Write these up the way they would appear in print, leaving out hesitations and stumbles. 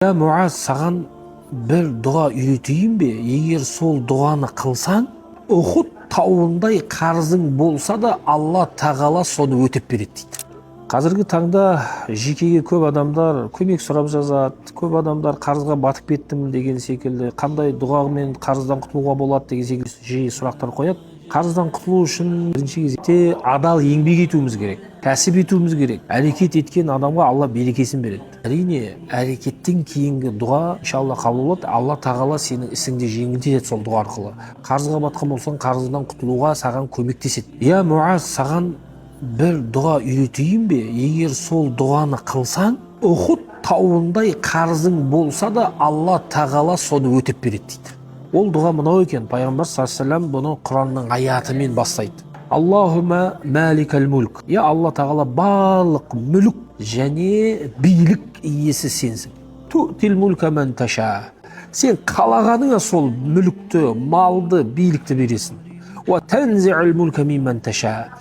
Ya Muaz, саған bir dua үйретейін бе? Егер сол дуаны қылсаң, Ухуд тауындай қарызың болса да Алла тағала соны өтеп береді дейді. Қазіргі таңда жекеге көп адамдар көмек сұрап жазады, көп адамдар қарызға батып кеттім деген секілді, қандай дұғамен қарыздан құтылуға болады деген секілді жиі сұрақтар қояды. Қарыздан құтылу үшін бірінші кезекте адал еңбек етуіміз керек, кәсіп етуіміз керек. Әрекет еткен адамға Алла берекесін береді. Әрине, әрекеттен кейінгі дұға иншалла қабыл болады. Алла тағала сенің ісіңді жеңілдетеді сол дұға арқылы. Қарызға батқан болсаң, қарыздан құтылуға саған көмектеседі. Я Муаз, саған бір дұға үйретейін бе? Егер сол дұғаны қылсаң, Ухуд тауындай қарызың болса да Алла тағала соны өтеп береді дейді. Ол дұға мынау екен. Пайғамбар саллаллаху алейхи ва саллям бұны Құранның аятымен бастайды. Аллахума маликал мульк. Я Алла тағала барлық мүлік және билік иесі сенсің. Ту'тил мулька ман таша. Сен қалағаныңа сол мүлікті, малды, билікті бересің. Ва танзи'ул мулька мимман таша.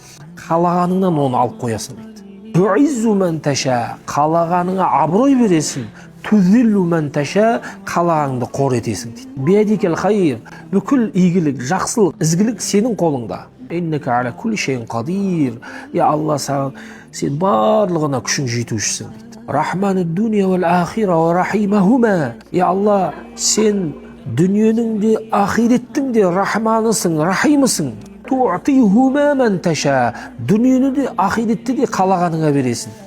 Қалағаныңнан оны алып қоясың дейді. Ту'иззу ман таша. Қалағаныңа абырой бересің. Түзиллу ман таша, қалағаныңды қор етесің дейді. Биядикал хайр, бүкіл игілік, жақсылық, ізгілік сенің қолыңда. Иннака аля кулли шейин қадир. Я Алла, сен барлығына күшің жетушісің дейді. Рахмanud дуния вал ахира ва рахимахума. Я Алла, сен дүниенің де ахиреттің де рахманысың, рахимысың. Ту'тихума ман таша. Дүниені де ахиретті де қалағаныңа бересің.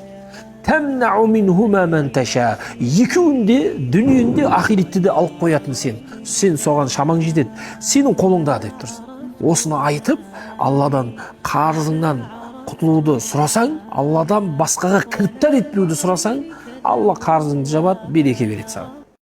Тәмнау минхума ман таша. Екеуінде, дүниенде, ахиретте де алып қоятын сен. Сен соған шамаң жетеді. Сенің қолыңда деп тұрсың. Осыны айтып, Алладан қарызыңнан құтылуды сұрасаң, Алладан басқаға кіріптар етпеуді сұрасаң, Алла қарызыңды жабады, береке береді саған.